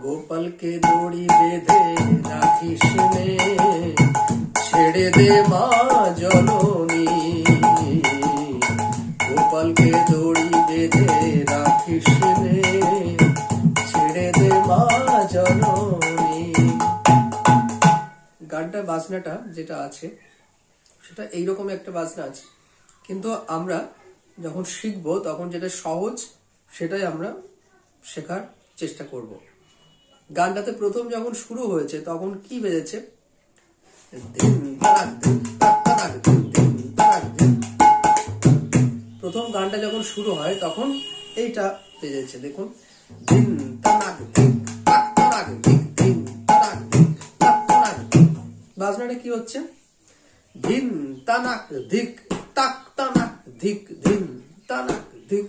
गोपाल के दौड़ी बेधे राखिस ने छेड़े दे माँ जननी गोपाल के दौड़ी बेधे राखिस ने छेड़े दे माँ जननी গানটা বাজনাটা যেটা আছে সেটা এইরকম একটা বাজনা আছে কিন্তু আমরা যখন শিখবো তখন যেটা সহজ সেটাই আমরা শেখার চেষ্টা করব গানটাতে প্রথম যখন শুরু হয়েছে তখন কি বেজেছে প্রথম গানটা যখন শুরু হয় তখন এইটা বেজেছে দেখুন দিন তানাক দিক তাক তানাক দিক দিন তানাক দিক তাক তানাক দিক বাজনাটা কি হচ্ছে দিন তানাক দিক তাক তানাক দিক দিন তানাক দিক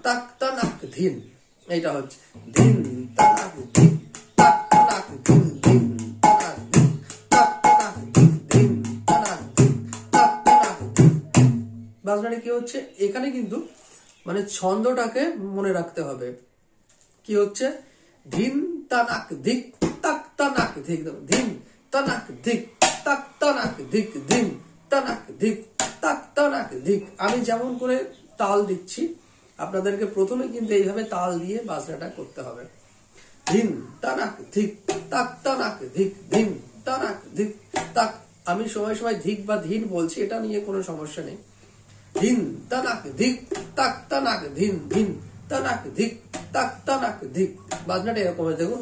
তাক তানাক দিন এইটা হচ্ছে দিন তানাক দিক তাক তানাক দিন দিন তানাক দিক তাক তানাক দিক দিন তানাক দিক তাক তানাক দিক বাজনাটা কি হচ্ছে এখানে কিন্তু মানে ছন্দটাকে মনে রাখতে হবে কি হচ্ছে দিন তানাক দিক তাক তানাক দিক দিন তানাক দিক তাক তানাক দিক দিন তানাক দিক তাক তানাক দিক আমি যেমন করে তাল দিচ্ছি আপনাদেরকে প্রথমে কিন্তু এইভাবে তাল দিয়ে বাজনাটা করতে হবে দিন তানাক দিক তাক তানাক দিক দিন তানাক দিক তাক আমি সময় সময় ধিক বা ধীন বলছি এটা নিয়ে কোনো সমস্যা নেই দিন তানাক দিক তাক তানাক দিন দিন তানাক দিক তাক তানাক দিক বাজনাটা এরকম হয় দেখুন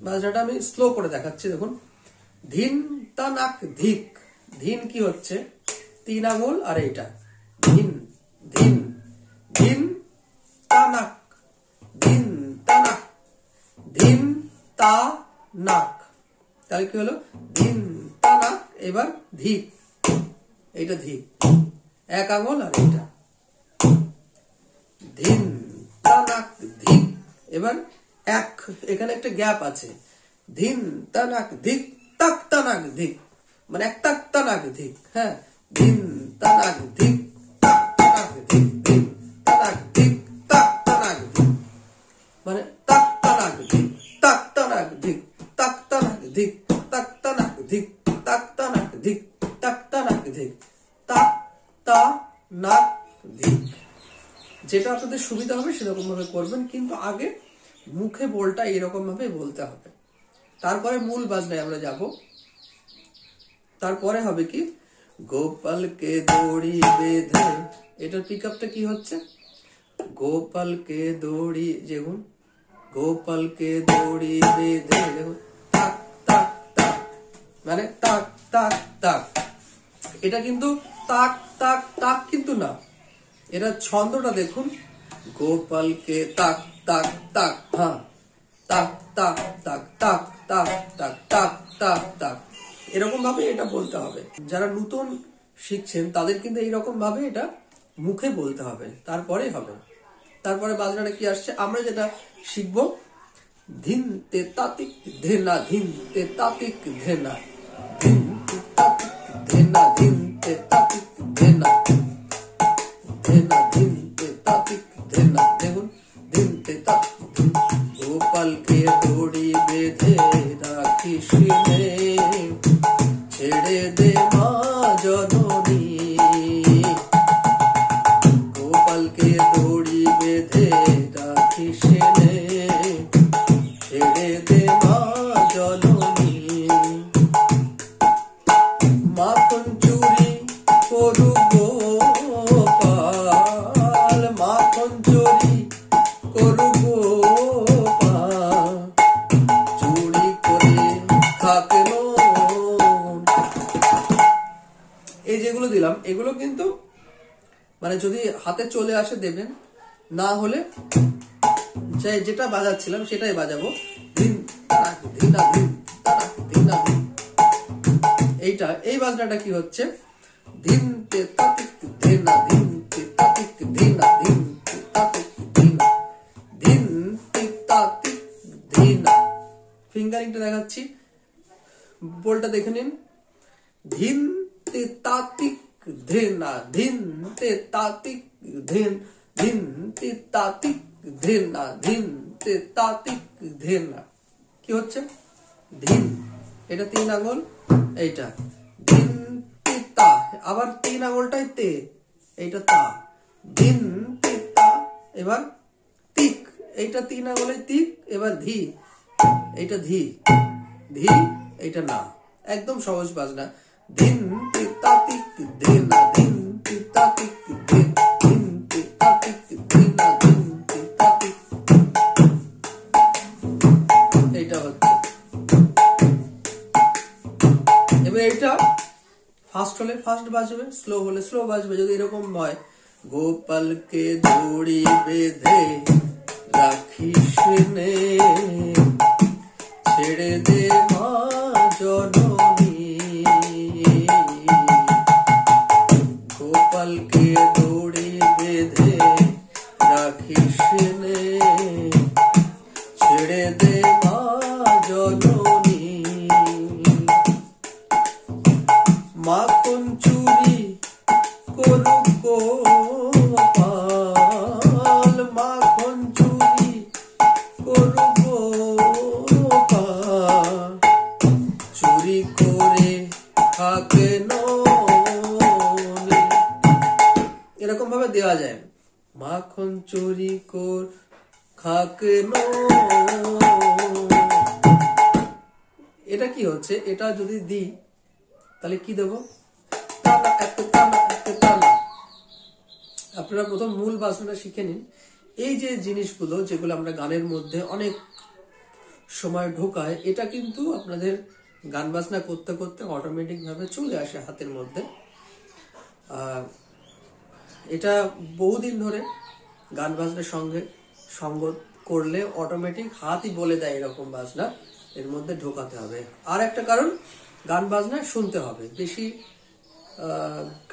বাজনাটা আমি স্লো করে দেখাচ্ছি দেখুন ধিন তানাক ধিক ধিন কি হচ্ছে 3 আঙুল আর এইটা ধিন ধিন ধিন তানাক ধিন তানাক ধিন তানাক তাহলে কি হলো ধিন তানাক এবার ধিক এইটা ধিক 1 আঙুল আর এইটা ধিন তানাক ধিক এবার এক এখানে একটা গ্যাপ আছে ধিন তানাক ধিক তাক তানাক ধিক মানে এক তাক তানাক ধিক হ্যাঁ ধিন তানাক ধিক তাক তানাক ধিক ধিন তানাক ধিক তাক তানাক ধিক মানে তাক তানাক ধিক তাক তানাক ধিক তাক তানাক ধিক তাক তানাক ধিক তাক তানাক ধিক তাক তানাক ধিক তাক তানাক ধিক যেটা আপনাদের সুবিধা হবে সেরকম ভাবে করবেন কিন্তু আগে মুখে বলটা এরকম ভাবে বলতে হবে তারপরে মূল বাজনায় আমরা যাব তারপরে হবে কি গোপালকে দড়ি বেঁধে এটার পিকআপটা কি হচ্ছে গোপালকে দড়ি যেমন গোপালকে দড়ি বেঁধে দেখুন তাক তাক তাক মানে তাক তাক তাক এটা কিন্তু তাক তাক তাক কিন্তু না এটা ছন্দটা দেখুন গোপালকে তাক তাক তাক হ্যাঁ তাক তাক তাক তাক তাক তাক তাক তাক তাক এরকম ভাবে এটা বলতে হবে যারা নতুন শিখছেন তাদের কিন্তু এইরকম ভাবে এটা মুখে বলতে হবে তারপরে হবে তারপরে বাজনাটা কি আসছে আমরা যেটা শিখবো ধিন তে তাতিক ধেনা ধিন তে তাতিক ধেনা ধিন তে তাতিক ধেনা ধিন তে তাতিক ধেনা ধেনা ধিন তে তাতিক ধেনা দেখুন ধিন তে তাতিক গোপালকে দড়ি বেঁধে রাখিস নে ছেড়ে দে মা জননী গোপালকে দড়ি বেঁধে রাখিস নে ছেড়ে দে মা জননী মাখন চুরি করু গোপাল মাখন চুরি করু গোপাল চুরি করে থাকে এই যেগুলো দিলাম এগুলো কিন্তু মানে যদি হাতে চলে আসে দেবেন না হলে যেটা বাজাচ্ছিলাম সেটাই বাজাবো ধিন তানাক ধিনা ধিন তানাক ধিনা ধিন এইটা এই বাজনাটা কি হচ্ছে ধিন তে তাতিক ধিনা ধিন তে তাতিক ধিনা ধিন তে তাতিক ধিনা ধিন তে তাতিক ধিনা ফিঙ্গারিংটা দেখাচ্ছি বোলটা দেখে নিন ধিন তে তাতিক ধেনা ধিন তে তা তিক ধিন, ধিন তে তা তিক ধিন না, ধিন তে তা তিক ধিন না। কি হচ্ছে? ধিন, এটা 3 আঙুল, এইটা ধিন তে তা, আবার 3 আঙুলটাই তে, এইটা তা, ধিন তে তা, এবার তিক, এইটা 3 আঙুলে তিক, এবার ধি, এইটা ধি, ধি, এইটা না। একদম সহজ বাজনা। ধিন তে তা তিক ধিন না, ধিন তে তা তিক ধিন, ধিন তে তা তিক ধিন না, ধিন তে তা তিক। এইটা হচ্ছে। এবার এইটা ফাস্ট হলে ফাস্ট বাজবে, স্লো হলে স্লো বাজবে। যদি এরকম হয়, গোপালকে দড়ি বেঁধে রাখিস নে, ছেড়ে দে মা জননী, গোপালকে দড়ি বেঁধে রাখিস নে, ছেড়ে দে মা জননী, মাখন চুরি করুক গোপাল, মাখন চুরি করুক গোপাল, চুরি করে থাকে ননি। এরকম ভাবে দেওয়া যায়, মাখন চুরি কর খাকে ননি। এটা কি হচ্ছে? এটা যদি দিই তাহলে কি দেবো? তালা, একটা তালা, একটা তালা। আপনারা প্রথম মূল বাজনাটা শিখে নিন। এই যে জিনিসগুলো যেগুলো আমরা গানের মধ্যে অনেক সময় ঢোকায়, এটা কিন্তু আপনাদের গান বাজনা করতে করতে অটোমেটিক ভাবে চলে আসে হাতের মধ্যে। এটা বহুদিন ধরে গান বাজনার সঙ্গে সঙ্গ করলে অটোমেটিক হাতই বলে দেয় এরকম বাজনা এর মধ্যে ঢোকাতে হবে। আর একটা কারণ, গান বাজনা শুনতে হবে বেশি।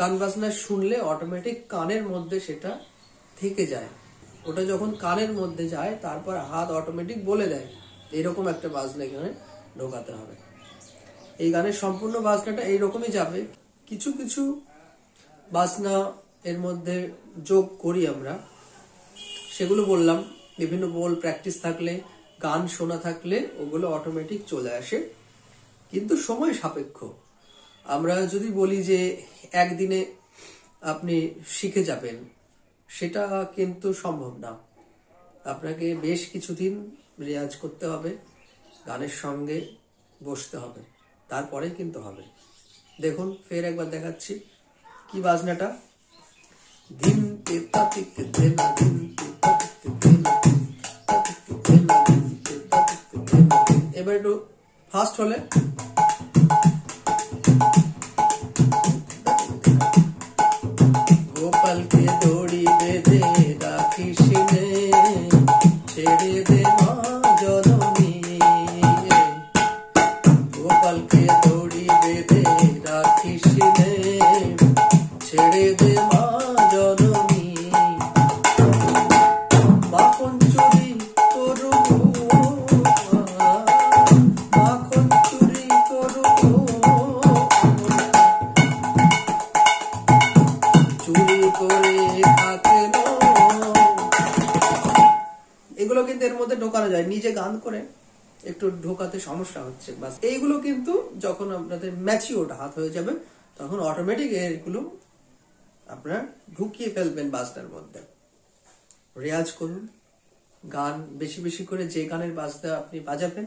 গান বাজনা শুনলে অটোমেটিক কানের মধ্যে সেটা থেকে যায়। ওটা যখন কানের মধ্যে যায়, তারপর হাত অটোমেটিক বলে দেয় এরকম একটা বাজনা এখানে ঢোকাতে হবে। এই গানের সম্পূর্ণ বাজনাটা এইরকমই যাবে। কিছু কিছু বাজনা এর মধ্যে যোগ করি আমরা, সেগুলো বললাম। বিভিন্ন বোল প্র্যাকটিস থাকলে, গান শোনা থাকলে ওগুলো অটোমেটিক চলে আসে, কিন্তু সময় সাপেক্ষ। আমরা যদি বলি যে একদিনে আপনি শিখে যাবেন, সেটা কিন্তু সম্ভব না। আপনাকে বেশ কিছুদিন রেয়াজ করতে হবে, গানের সঙ্গে বসতে হবে, তারপরে কিন্তু হবে। দেখুন ফের একবার দেখাচ্ছি কি বাজনাটা। ধিন তে তা তিক ধিন না, ধিন তে তা তিক ধিন না, তা তিক ধিন না, ধিন তে তা তিক ধিন না। এবার একটু ফাস্ট হলে, গোপালকে দড়ি বেঁধে রাখিস নে, ছেড়ে দে মা জননী, গোপালকে দড়ি বেঁধে রাখিস নে, ছেড়ে দে মা জননী, মাখন চুরি করু মাখন চুরি করু, চুরি করে থাকে না। এগুলো কিন্তু এর মধ্যে ঢোকানো যায়, নিজে গান করে একটু ঢোকাতে সমস্যা হচ্ছে। বাস এইগুলো কিন্তু যখন আপনাদের ম্যাচিওর হাত হয়ে যাবে, তখন অটোমেটিক এগুলো আপনারা ঢুকিয়ে ফেলবেন বাজনার মধ্যে। রেয়াজ করুন, গান বেশি বেশি করে যে গানের বাজনা আপনি বাজাবেন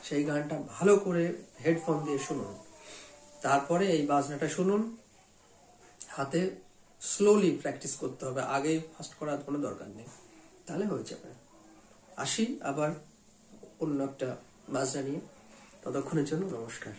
সেই গানটা ভালো করে হেডফোন দিয়ে শুনুন, তারপরে এই বাজনাটা শুনুন। হাতে স্লোলি প্র্যাকটিস করতে হবে, আগে ফাস্ট করার কোনো দরকার নেই, তাহলে হয়ে যাবে। আসি আবার অন্য একটা বাজনা নিয়ে, ততক্ষণের জন্য নমস্কার।